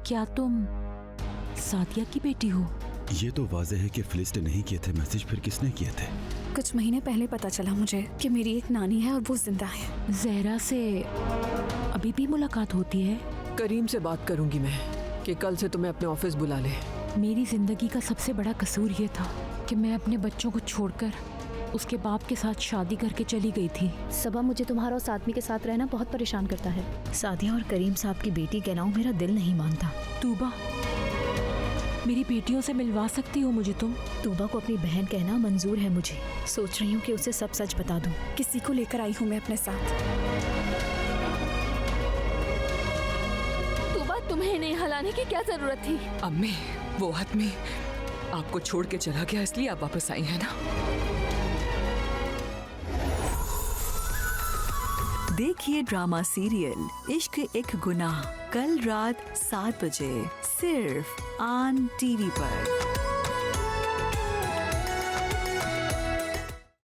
क्या तुम सादिया की बेटी हो? ये तो वाज़ेह है कि फिलिस ने नहीं किए थे मैसेज, फिर किसने किए थे? कुछ महीने पहले पता चला मुझे कि मेरी एक नानी है और वो जिंदा है। जहरा से अभी भी मुलाकात होती है? करीम से बात करूंगी मैं कि कल से तुम्हें अपने ऑफिस बुला ले। मेरी जिंदगी का सबसे बड़ा कसूर ये था कि मैं अपने बच्चों को छोड़कर उसके बाप के साथ शादी करके चली गई थी। सबा, मुझे तुम्हारा उस आदमी के साथ रहना बहुत परेशान करता है। सादिया और करीम साहब की बेटी कहना मेरा दिल नहीं मानता। तूबा, मेरी बेटियों से मिलवा सकती हो मुझे तुम? तूबा को अपनी बहन कहना मंजूर है मुझे। सोच रही हूँ कि उसे सब सच बता दूँ। किसी को लेकर आई हूँ मैं अपने साथ। तूबा, तुम्हें इन्हें हलाने की क्या जरूरत थी? अम्मी, वो आदमी आपको छोड़ के चला गया, इसलिए आप वापस आई है ना? देखिए ड्रामा सीरियल इश्क एक गुनाह कल रात 7 बजे सिर्फ ऑन टीवी पर।